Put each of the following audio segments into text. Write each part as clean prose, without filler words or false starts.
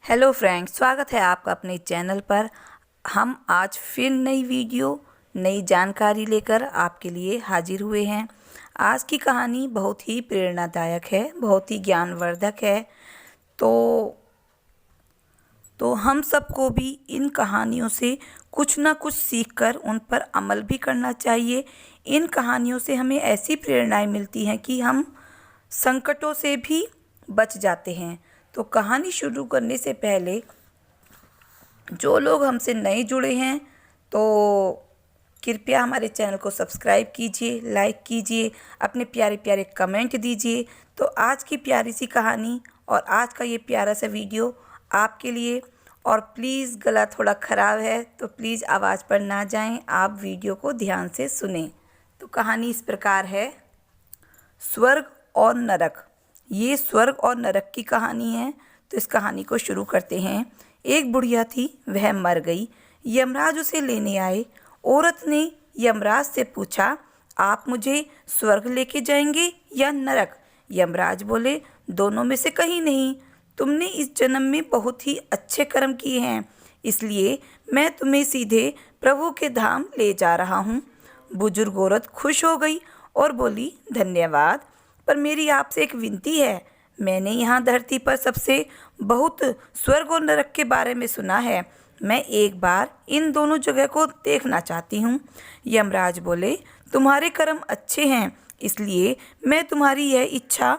Hello friends, स्वागत है आपका अपने चैनल पर। हम आज फिर नई वीडियो नई जानकारी लेकर आपके लिए हाजिर हुए हैं। आज की कहानी बहुत ही प्रेरणादायक है, बहुत ही ज्ञानवर्धक है। तो हम सबको भी इन कहानियों से कुछ ना कुछ सीखकर उन पर अमल भी करना चाहिए। इन कहानियों से हमें ऐसी प्रेरणाएं मिलती हैं कि हम संकटों से भी बच जाते हैं। तो कहानी शुरू करने से पहले जो लोग हमसे नए जुड़े हैं तो कृपया हमारे चैनल को सब्सक्राइब कीजिए, लाइक कीजिए, अपने प्यारे प्यारे कमेंट दीजिए। तो आज की प्यारी सी कहानी और आज का ये प्यारा सा वीडियो आपके लिए। और प्लीज़, गला थोड़ा ख़राब है तो प्लीज़ आवाज़ पर ना जाएं, आप वीडियो को ध्यान से सुनें। तो कहानी इस प्रकार है, स्वर्ग और नरक। ये स्वर्ग और नरक की कहानी है। तो इस कहानी को शुरू करते हैं। एक बुढ़िया थी, वह मर गई। यमराज उसे लेने आए। औरत ने यमराज से पूछा, आप मुझे स्वर्ग लेके जाएंगे या नरक? यमराज बोले, दोनों में से कहीं नहीं। तुमने इस जन्म में बहुत ही अच्छे कर्म किए हैं, इसलिए मैं तुम्हें सीधे प्रभु के धाम ले जा रहा हूँ। बुजुर्ग औरत खुश हो गई और बोली, धन्यवाद, पर मेरी आपसे एक विनती है। मैंने यहाँ धरती पर सबसे बहुत स्वर्ग और नरक के बारे में सुना है। मैं एक बार इन दोनों जगह को देखना चाहती हूँ। यमराज बोले, तुम्हारे कर्म अच्छे हैं, इसलिए मैं तुम्हारी यह इच्छा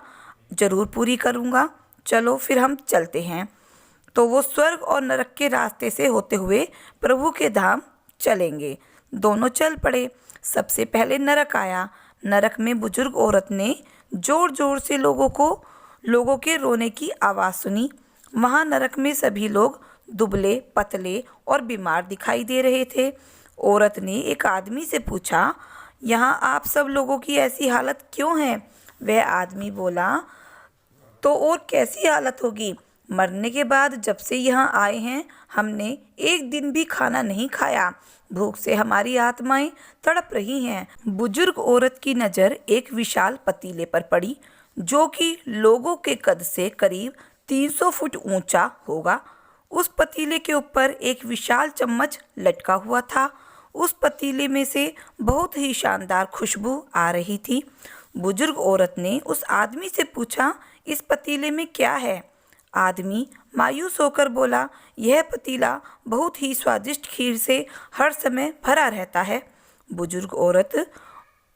जरूर पूरी करूँगा। चलो फिर हम चलते हैं। तो वो स्वर्ग और नरक के रास्ते से होते हुए प्रभु के धाम चलेंगे। दोनों चल पड़े। सबसे पहले नरक आया। नरक में बुजुर्ग औरत ने जोर जोर से लोगों के रोने की आवाज़ सुनी। वहाँ नरक में सभी लोग दुबले पतले और बीमार दिखाई दे रहे थे। औरत ने एक आदमी से पूछा, यहाँ आप सब लोगों की ऐसी हालत क्यों है? वह आदमी बोला, तो और कैसी हालत होगी? मरने के बाद जब से यहाँ आए हैं हमने एक दिन भी खाना नहीं खाया। भूख से हमारी आत्माएं तड़प रही हैं। बुजुर्ग औरत की नज़र एक विशाल पतीले पर पड़ी, जो कि लोगों के कद से करीब 300 फुट ऊंचा होगा। उस पतीले के ऊपर एक विशाल चम्मच लटका हुआ था। उस पतीले में से बहुत ही शानदार खुशबू आ रही थी। बुजुर्ग औरत ने उस आदमी से पूछा, इस पतीले में क्या है? आदमी मायूस होकर बोला, यह पतीला बहुत ही स्वादिष्ट खीर से हर समय भरा रहता है। बुजुर्ग औरत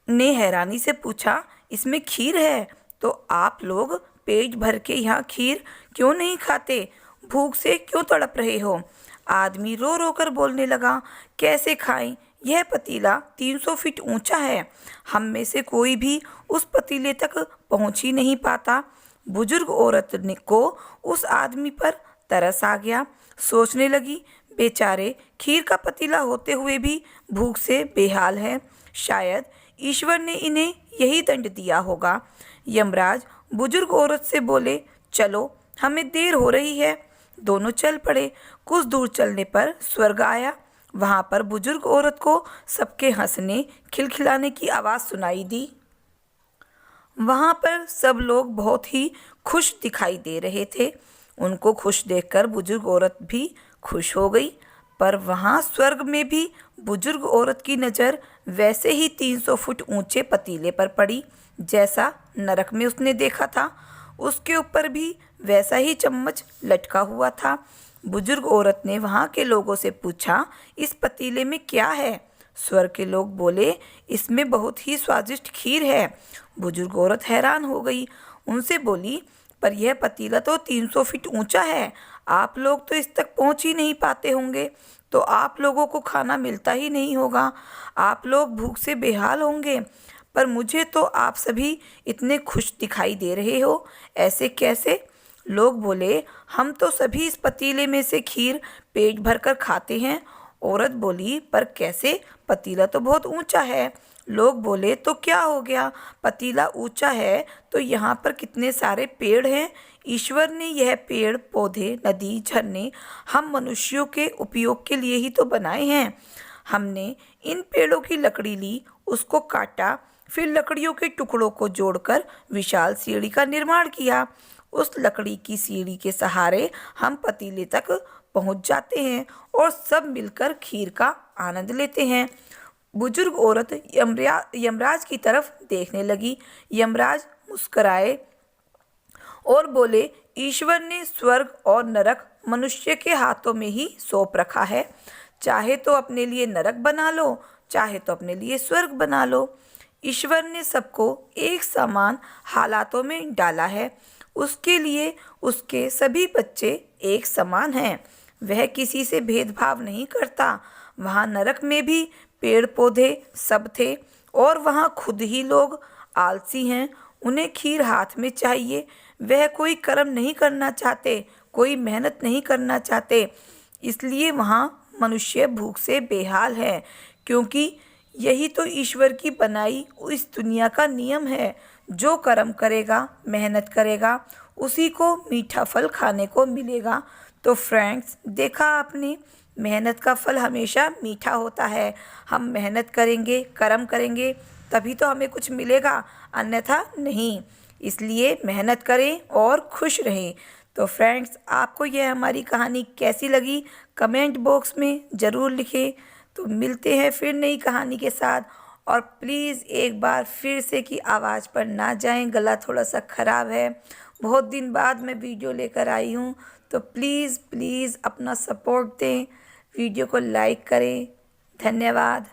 ने हैरानी से पूछा, इसमें खीर है? तो आप लोग पेट भर के यहाँ खीर क्यों नहीं खाते? भूख से क्यों तड़प रहे हो? आदमी रो रो कर बोलने लगा, कैसे खाएं? यह पतीला 300 फीट ऊंचा है। हम में से कोई भी उस पतीले तक पहुंच ही नहीं पाता। बुजुर्ग औरत को उस आदमी पर तरस आ गया। सोचने लगी, बेचारे खीर का पतीला होते हुए भी भूख से बेहाल हैं। शायद ईश्वर ने इन्हें यही दंड दिया होगा। यमराज बुजुर्ग औरत से बोले, चलो हमें देर हो रही है। दोनों चल पड़े। कुछ दूर चलने पर स्वर्ग आया। वहाँ पर बुजुर्ग औरत को सबके हंसने खिलखिलाने की आवाज़ सुनाई दी। वहाँ पर सब लोग बहुत ही खुश दिखाई दे रहे थे। उनको खुश देखकर बुजुर्ग औरत भी खुश हो गई। पर वहाँ स्वर्ग में भी बुजुर्ग औरत की नज़र वैसे ही 300 फुट ऊंचे पतीले पर पड़ी, जैसा नरक में उसने देखा था। उसके ऊपर भी वैसा ही चम्मच लटका हुआ था। बुजुर्ग औरत ने वहाँ के लोगों से पूछा, इस पतीले में क्या है? स्वर्ग के लोग बोले, इसमें बहुत ही स्वादिष्ट खीर है। बुजुर्ग औरत हैरान हो गई। उनसे बोली, पर यह पतीला तो 300 फीट ऊंचा है। आप लोग तो इस तक पहुंच ही नहीं पाते होंगे, तो आप लोगों को खाना मिलता ही नहीं होगा। आप लोग भूख से बेहाल होंगे। पर मुझे तो आप सभी इतने खुश दिखाई दे रहे हो, ऐसे कैसे? लोग बोले, हम तो सभी इस पतीले में से खीर पेट भर कर खाते हैं। औरत बोली, पर कैसे? पतीला तो बहुत ऊंचा है। लोग बोले, तो क्या हो गया? पतीला ऊंचा है तो यहाँ पर कितने सारे पेड़ हैं। ईश्वर ने यह पेड़ पौधे, नदी, झरने हम मनुष्यों के उपयोग के लिए ही तो बनाए हैं। हमने इन पेड़ों की लकड़ी ली, उसको काटा, फिर लकड़ियों के टुकड़ों को जोड़कर विशाल सीढ़ी का निर्माण किया उस लकड़ी की सीढ़ी के सहारे हम पतीले तक पहुंच जाते हैं और सब मिलकर खीर का आनंद लेते हैं। बुजुर्ग औरत यमराज की तरफ देखने लगी। यमराज मुस्कुराए और बोले, ईश्वर ने स्वर्ग और नरक मनुष्य के हाथों में ही सौंप रखा है। चाहे तो अपने लिए नरक बना लो, चाहे तो अपने लिए स्वर्ग बना लो। ईश्वर ने सबको एक समान हालातों में डाला है। उसके लिए उसके सभी बच्चे एक समान हैं। वह किसी से भेदभाव नहीं करता। वहाँ नरक में भी पेड़ पौधे सब थे और वहाँ खुद ही लोग आलसी हैं। उन्हें खीर हाथ में चाहिए। वह कोई कर्म नहीं करना चाहते, कोई मेहनत नहीं करना चाहते। इसलिए वहाँ मनुष्य भूख से बेहाल है, क्योंकि यही तो ईश्वर की बनाई इस दुनिया का नियम है। जो कर्म करेगा, मेहनत करेगा, उसी को मीठा फल खाने को मिलेगा। तो फ्रेंड्स, देखा आपने, मेहनत का फल हमेशा मीठा होता है। हम मेहनत करेंगे, कर्म करेंगे, तभी तो हमें कुछ मिलेगा, अन्यथा नहीं। इसलिए मेहनत करें और खुश रहें। तो फ्रेंड्स, आपको यह हमारी कहानी कैसी लगी कमेंट बॉक्स में ज़रूर लिखें। तो मिलते हैं फिर नई कहानी के साथ। और प्लीज़ एक बार फिर से कि आवाज़ पर ना जाएं, गला थोड़ा सा ख़राब है। बहुत दिन बाद मैं वीडियो लेकर आई हूँ, तो प्लीज़ प्लीज़ अपना सपोर्ट दें, वीडियो को लाइक करें। धन्यवाद।